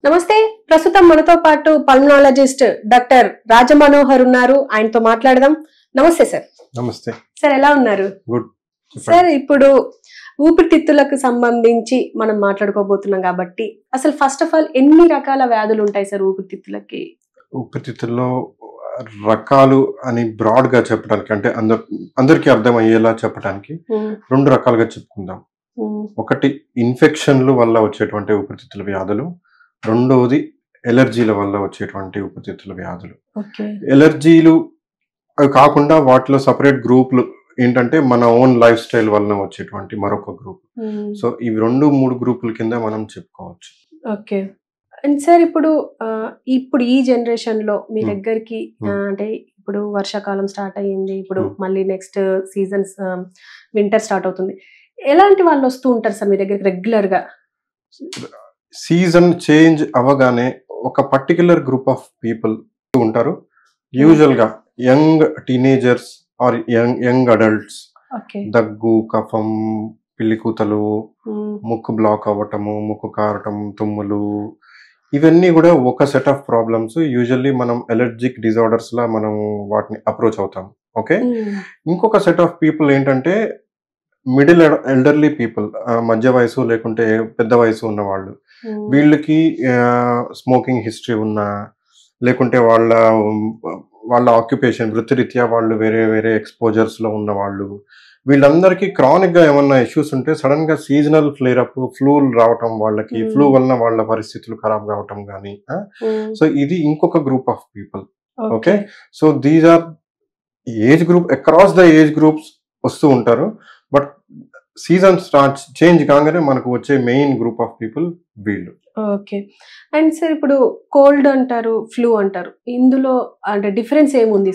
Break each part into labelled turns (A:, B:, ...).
A: నమస్తే. ప్రస్తుతం మనతో పాటు పల్మనాలజిస్ట్ డాక్టర్ రాజమనోహర్ ఉన్నారు. ఆయనతో మాట్లాడదాం. నమస్తే సార్.
B: నమస్తే
A: సార్, ఎలా ఉన్నారు?
B: గుడ్
A: సార్, ఇప్పుడు ఊపిరితిత్తులకు సంబంధించి మనం మాట్లాడుకోబోతున్నాం కాబట్టి అసలు ఫస్ట్ ఆఫ్ ఆల్ ఎన్ని రకాల వ్యాధులు ఉంటాయి సార్ ఊపిరితిత్తులకి?
B: ఊపిరితిత్తుల్లో రకాలు అని బ్రాడ్ గా చెప్పడానికి అంటే అందరికీ అర్థమయ్యేలా చెప్పడానికి రెండు రకాలుగా చెప్పుకుందాం. ఒకటి ఇన్ఫెక్షన్లు వల్ల వచ్చేటువంటి ఊపిరితిత్తుల వ్యాధులు, రెండవది ఎలర్జీల వల్ల వచ్చేటువంటి ఊపిరితిత్తుల వ్యాధులు. ఎలర్జీలు అవి కాకుండా వాటిలో సపరేట్ గ్రూపులు ఏంటంటే మన ఓన్ లైఫ్ స్టైల్ వలన వచ్చేటువంటి మరొక గ్రూప్. సో ఇవి రెండు మూడు గ్రూపుల కింద మనం చెప్పుకోవచ్చు.
A: ఓకే. అండ్ సార్, ఇప్పుడు ఈ జనరేషన్ లో మీ దగ్గరికి అంటే ఇప్పుడు వర్షాకాలం స్టార్ట్ అయ్యింది, ఇప్పుడు మళ్ళీ నెక్స్ట్ సీజన్స్ వింటర్ స్టార్ట్ అవుతుంది. ఎలాంటి వాళ్ళు వస్తూ ఉంటారు సార్ మీ దగ్గరికి రెగ్యులర్ గా?
B: సీజన్ చేంజ్ అవగానే ఒక పర్టికులర్ గ్రూప్ ఆఫ్ పీపుల్ ఉంటారు. యూజువల్ గా young teenagers or young adults. దగ్గు, కఫం, పిల్లికూతలు, ముక్కు బ్లాక్ అవ్వటము, ముక్కు కారటం, తుమ్ములు, ఇవన్నీ కూడా ఒక సెట్ ఆఫ్ ప్రాబ్లమ్స్. యూజువల్లీ మనం ఎలర్జిక్ డిజార్డర్స్ లా మనం వాటిని అప్రోచ్ అవుతాం. ఓకే. ఇంకొక సెట్ ఆఫ్ పీపుల్ ఏంటంటే మిడిల్ ఎల్డర్లీ పీపుల్, మధ్య వయసు లేకుంటే పెద్ద వయసు ఉన్న వాళ్ళు. వీళ్ళకి స్మోకింగ్ హిస్టరీ ఉన్నా, లేకుంటే వాళ్ళ ఆక్యుపేషన్ వృత్తిరీత్యా వాళ్ళు వేరే వేరే ఎక్స్పోజర్స్ లో ఉన్న వాళ్ళు, వీళ్ళందరికీ క్రానిక్ గా ఏమన్నా ఇష్యూస్ ఉంటే సడన్ గా సీజనల్ ఫ్లేర్ అప్, ఫ్లూ రావటం, వాళ్ళకి ఫ్లూ వలన వాళ్ళ పరిస్థితులు ఖరాబ్ కావటం కానీ. సో ఇది ఇంకొక group of people. Okay. So these are age group, across the age groups వస్తూ ఉంటారు. బట్ సీజన్ స్టార్ట్స్ చేంజ్ కాగానే మనకు వచ్చే మెయిన్ గ్రూప్ ఆఫ్ పీపుల్ వీళ్ళు.
A: ఓకే. అండ్ సార్, ఇప్పుడు కోల్డ్ అంటారు, ఫ్లూ అంటారు, ఇందులో అంటే డిఫరెన్స్ ఏముంది?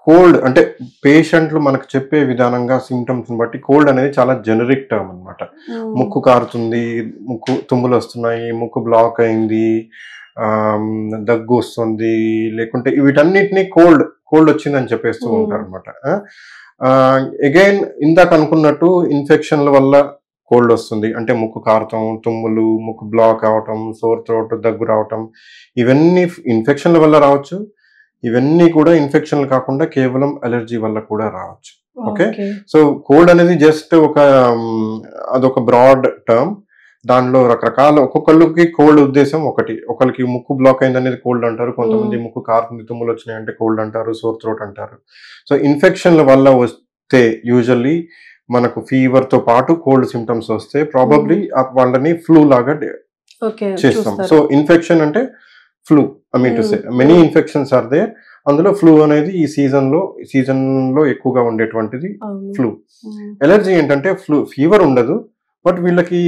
B: కోల్డ్ అంటే పేషెంట్లు మనకు చెప్పే విధానంగా సిమ్టమ్స్ బట్టి కోల్డ్ అనేది చాలా జనరిక్ టర్మ్ అనమాట. ముక్కు కారుతుంది, ముక్కు తుమ్ములు వస్తున్నాయి, ముక్కు బ్లాక్ అయింది, దగ్గు వస్తుంది, లేకుంటే వీటన్నిటిని కోల్డ్ వచ్చిందని చెప్పేస్తూ ఉంటారు అనమాట. అగైన్ ఇందాక అనుకున్నట్టు ఇన్ఫెక్షన్ల వల్ల కోల్డ్ వస్తుంది అంటే ముక్కు కారటం, తుమ్ములు, ముక్కు బ్లాక్ అవటం, సోర్ థ్రోట్, దగ్గు రావటం, ఇవన్నీ ఇన్ఫెక్షన్ల వల్ల రావచ్చు. ఇవన్నీ కూడా ఇన్ఫెక్షన్లు కాకుండా కేవలం అలర్జీ వల్ల కూడా రావచ్చు. ఓకే. సో కోల్డ్ అనేది జస్ట్ అదొక బ్రాడ్ టర్మ్. దానిలో రకరకాల, ఒక్కొక్కళ్ళకి కోల్డ్ ఉద్దేశం ఒకటి. ఒకరికి ముక్కు బ్లాక్ అయింది అనేది కోల్డ్ అంటారు, కొంతమంది ముక్కు కారుతుంది, తుమ్ములు వచ్చినాయి అంటే కోల్డ్ అంటారు, సోర్ థ్రోట్ అంటారు. సో ఇన్ఫెక్షన్ల వల్ల వస్తే యూజువల్లీ మనకు ఫీవర్ తో పాటు కోల్డ్ సిమ్టమ్స్ వస్తే ప్రాబబ్లీ వాళ్ళని ఫ్లూ లాగా చేస్తాం. సో ఇన్ఫెక్షన్ అంటే flu, I mean to say many infections are there. అందులో ఫ్లూ అనేది ఈ సీజన్ లో ఎక్కువగా ఉండేటువంటిది ఫ్లూ. ఎలర్జీ ఏంటంటే ఫీవర్ ఉండదు, బట్ వీళ్ళకి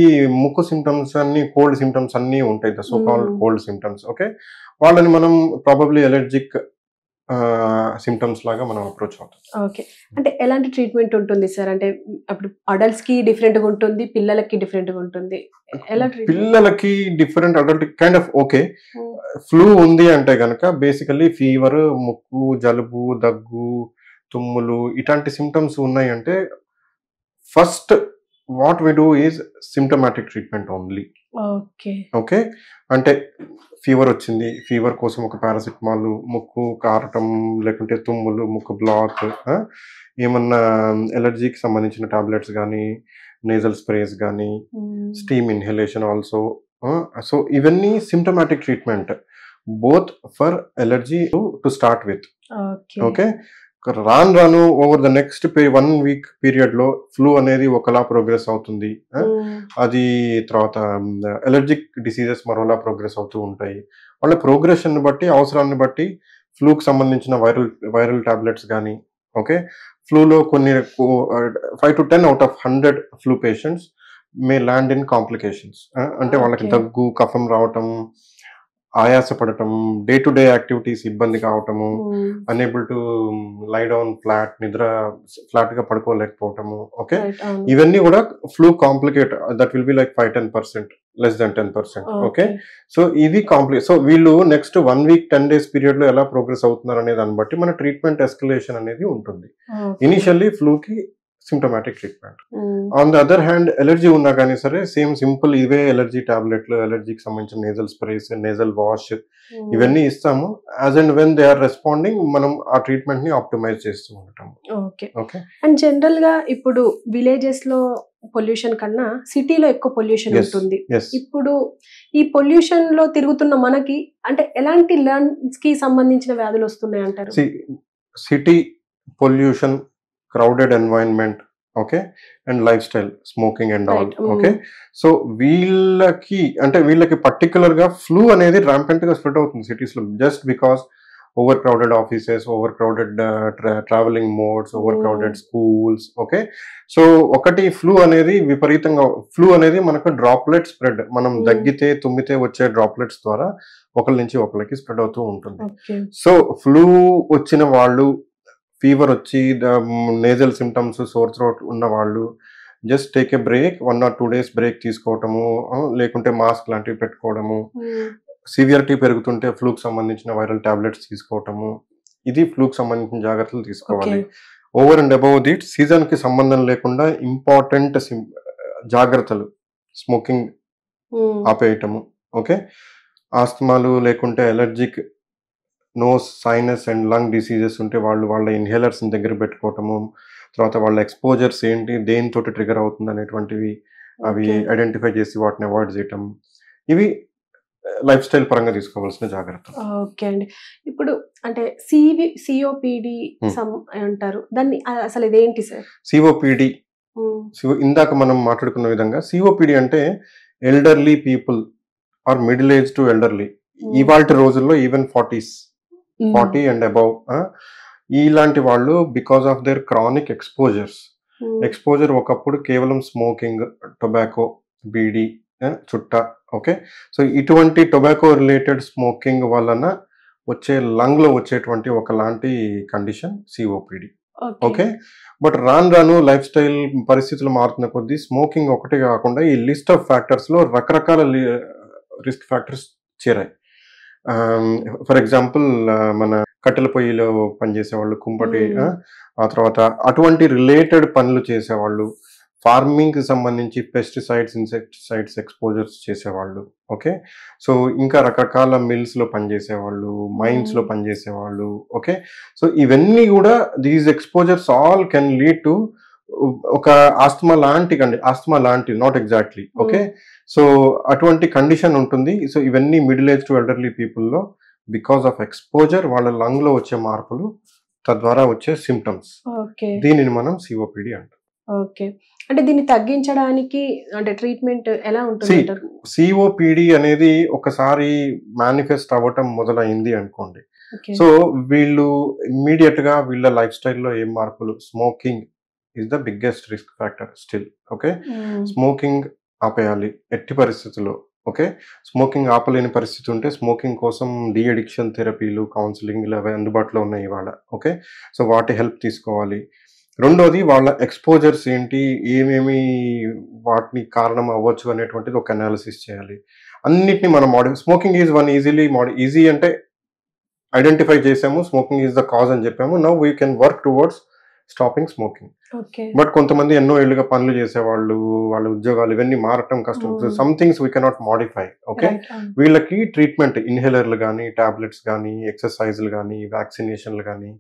B: ముక్కు సిమ్టమ్స్ అన్ని, కోల్డ్ సిమ్టమ్స్ అన్ని ఉంటాయి, the so called cold symptoms. Okay. వాళ్ళని మనం ప్రాబబ్లీ ఎలర్జిక్ సిమ్టమ్స్ లాగా మనం అప్రోచ్ అవుతాం.
A: ఓకే. అంటే ఎలాంటి ట్రీట్మెంట్ ఉంటుంది సార్? అంటే అప్పుడు అడల్ట్స్ కి డిఫరెంట్ గా ఉంటుంది, పిల్లలకి డిఫరెంట్ గా ఉంటుంది.
B: పిల్లలకి different, adult kind of. Okay. Flu ఉంది అంటే గనక బేసికల్లీ ఫీవర్, ముక్కు, జలుబు, దగ్గు, తుమ్ములు ఇట్లాంటి సిమ్టమ్స్ ఉన్నాయి అంటే first what we do is symptomatic treatment only. Okay. అంటే ఫీవర్ వచ్చింది, ఫీవర్ కోసం ఒక పారాసిటమాల్, ముక్కు కారటం లేకుంటే తుమ్ములు, ముక్కు బ్లాక్, ఏమన్నా ఎలర్జీకి సంబంధించిన టాబ్లెట్స్ కానీ, నేజల్ స్ప్రేస్ కానీ, స్టీమ్ ఇన్హలేషన్ ఆల్సో. సో ఇవన్నీ symptomatic treatment both for allergy to start with. Okay. రాను over the next 1 week period లో ఫ్లూ అనేది ఒకలా ప్రోగ్రెస్ అవుతుంది. అది తర్వాత ఎలర్జిక్ డిసీజెస్ మరోలా ప్రోగ్రెస్ అవుతూ ఉంటాయి. వాళ్ళ ప్రోగ్రెషన్ బట్టి, అవసరాన్ని బట్టి ఫ్లూకి సంబంధించిన వైరల్ టాబ్లెట్స్ కానీ. ఓకే. ఫ్లూలో కొన్ని 5 to 10 out of 100 flu patients may land in complications. అంటే వాళ్ళకి దగ్గు, కఫం రావటం, ఆయాసపడటం, డే టు డే యాక్టివిటీస్ ఇబ్బంది కావటము, unable to lie down flat, నిద్ర ఫ్లాట్ గా పడుకోలేకపోవటము. ఓకే. ఇవన్నీ కూడా flu complicate, that will be like 5-10%, less than 10%. Okay. So ఇది సో వీళ్ళు నెక్స్ట్ 1 వీక్ 10 days పీరియడ్ లో ఎలా ప్రోగ్రెస్ అవుతున్నారు అనే దాన్ని బట్టి మన ట్రీట్మెంట్ ఎస్కలేషన్ అనేది ఉంటుంది. ఇనిషియల్లీ ఫ్లూకి symptomatic treatment. On the other hand allergy ఉన్నా కానీ సరే సేమ్ సింపుల్ ఇవే ఎలర్జీ టాబ్లెట్లు, ఎలర్జీకి సంబంధించిన నేజల్ స్ప్రేస్, నేజల్ వాష్ ఇవన్నీ ఇస్తాము. As and when they are responding మనం ఆ ట్రీట్మెంట్ ని ఆప్టిమైజ్ చేస్తూ ఉంటాము.
A: ఓకే.
B: ఓకే.
A: అండ్ జనరల్ గా ఇప్పుడు విలేజెస్ లో పొల్యూషన్ కన్నా సిటీలో ఎక్కువ పొల్యూషన్ ఉంటుంది. ఇప్పుడు ఈ పొల్యూషన్ లో తిరుగుతున్న మనకి అంటే ఎలాంటి లంగ్స్ కి సంబంధించిన వ్యాధులు వస్తున్నాయి అంటారు?
B: City pollution, crowded environment, okay, and life style, smoking and all. Okay. So వీళ్ళకి పర్టికులర్ గా ఫ్లూ అనేది ర్యాంపెంట్ గా స్ప్రెడ్ అవుతుంది సిటీస్ లో, just because over crowded offices, over crowded travelling modes, over crowded schools. Okay. So ఒకటి flu అనేది మనకు droplet spread, మనం దగ్గితే తుమ్మితే వచ్చే డ్రాప్లెట్స్ ద్వారా ఒకరి నుంచి ఒకరికి స్ప్రెడ్ అవుతూ ఉంటుంది. సో ఫ్లూ వచ్చిన వాళ్ళు, ఫీవర్ వచ్చి నేజల్ సిమ్టమ్స్, సోర్ థ్రోట్ ఉన్న వాళ్ళు just take a break, 1 or 2 days break తీసుకోవటము, లేకుంటే మాస్క్ లాంటివి పెట్టుకోవడము, సివియరిటీ పెరుగుతుంటే ఫ్లూకి సంబంధించిన వైరల్ టాబ్లెట్స్ తీసుకోవటము, ఇది ఫ్లూకి సంబంధించిన జాగ్రత్తలు తీసుకోవాలి. ఓవర్ అండ్ అబౌవ్ దిట్ సీజన్ కి సంబంధం లేకుండా ఇంపార్టెంట్ జాగ్రత్తలు, స్మోకింగ్ ఆపేయటము, ఓకే, ఆస్తమాలు లేకుంటే allergic nose, sinus and lung diseases ఉంటే వాళ్ళ ఇన్హేలర్స్ దగ్గర పెట్టుకోవటము, తర్వాత వాళ్ళ ఎక్స్పోజర్స్ ఏంటి, దేనితో ట్రిగర్ అవుతుంది అనేటువంటివి అవి ఐడెంటిఫై చేసి వాటిని అవాయిడ్ చేయటం, ఇవి లైఫ్ స్టైల్ పరంగా తీసుకోవాల్సిన జాగ్రత్తలు.
A: ఓకే అండి. ఇప్పుడు అంటే సిఓపిడి అంటారు, దాన్ని అసలు ఇదేంటి సార్?
B: సిఓపిడి ఇందాక మనం మాట్లాడుకున్న విధంగా సిఓపిడి అంటే elderly people or middle age to elderly, ఇవాల్టి రోజుల్లో ఈవెన్ 40 అండ్ అబౌవ్ ఇలాంటి వాళ్ళు because of their chronic exposure ఒకప్పుడు కేవలం స్మోకింగ్, టొబాకో, బీడీ, చుట్ట, ఓకే, సో ఇటువంటి టొబాకో రిలేటెడ్ స్మోకింగ్ వలన వచ్చే లంగ్ లో వచ్చేటువంటి ఒకలాంటి కండిషన్ సిఓపిడి. ఓకే. బట్ రాను లైఫ్ స్టైల్ పరిస్థితులు మారుతున్న కొద్దీ స్మోకింగ్ ఒకటి కాకుండా ఈ లిస్ట్ ఆఫ్ ఫ్యాక్టర్స్ లో రకరకాల రిస్క్ ఫ్యాక్టర్స్ చేరాయి. ఫర్ ఎగ్జాంపుల్ మన కట్టెల పొయ్యిలో పనిచేసేవాళ్ళు, కుంపటి, ఆ తర్వాత అటువంటి రిలేటెడ్ పనులు చేసేవాళ్ళు, ఫార్మింగ్ కి సంబంధించి పెస్టిసైడ్స్, ఇన్సెక్టిసైడ్స్ ఎక్స్పోజర్స్ చేసేవాళ్ళు, ఓకే, సో ఇంకా రకరకాల మిల్స్ లో పనిచేసేవాళ్ళు, మైన్స్ లో పనిచేసేవాళ్ళు, ఓకే. సో ఇవన్నీ కూడా these exposures all can lead to ఒక ఆస్తమా లాంటి నాట్ ఎగ్జాక్ట్లీ, ఓకే. సో అటువంటి కండిషన్ ఉంటుంది. సో ఇవన్నీ మిడిల్ ఏజ్ టు ఎల్డర్లీ పీపుల్లో బికాస్ ఆఫ్ ఎక్స్పోజర్ వాళ్ళ లంగ్ లో వచ్చే మార్పులు, తద్వారా వచ్చే సిమ్టమ్స్, దీనిని మనం సిఓపిడి అంటాం.
A: ఓకే. అంటే దీన్ని తగ్గించడానికి అంటే ట్రీట్మెంట్ ఎలా ఉంటుంది?
B: సిఓపిడి అనేది ఒకసారి మేనిఫెస్ట్ అవ్వటం మొదలైంది అనుకోండి, సో వీళ్ళు ఇమ్మీడియట్ గా వీళ్ళ లైఫ్ స్టైల్లో ఏం మార్పులు, smoking is the biggest risk factor still, okay. Smoking ఆపేయాలి ఎట్టి పరిస్థితుల్లో, ఓకే. స్మోకింగ్ ఆపలేని పరిస్థితి ఉంటే స్మోకింగ్ కోసం డీ అడిక్షన్ థెరపీలు, కౌన్సిలింగ్ అవి అందుబాటులో ఉన్నాయి ఇవాళ, ఓకే. సో వాటి హెల్ప్ తీసుకోవాలి. రెండోది వాళ్ళ ఎక్స్పోజర్స్ ఏంటి, ఏమేమి వాటిని కారణం అవ్వచ్చు అనేటువంటిది ఒక అనాలిసిస్ చేయాలి. అన్నిటిని మనం స్మోకింగ్ ఈజ్ వన్ ఈజీ అంటే ఐడెంటిఫై చేసాము, స్మోకింగ్ ఈజ్ ద కాజ్ అని చెప్పాము, now we can work towards stopping smoking. But కొంతమంది ఎన్నో ఏళ్ళుగా పనులు చేసేవాళ్ళు, వాళ్ళ ఉద్యోగాలు ఇవన్నీ మారటం కష్టం, some things we cannot modify, okay. వీళ్ళకి ట్రీట్మెంట్ ఇన్హేలర్లు కానీ, టాబ్లెట్స్ కానీ, ఎక్సర్సైజ్లు కానీ, వ్యాక్సినేషన్లు కానీ,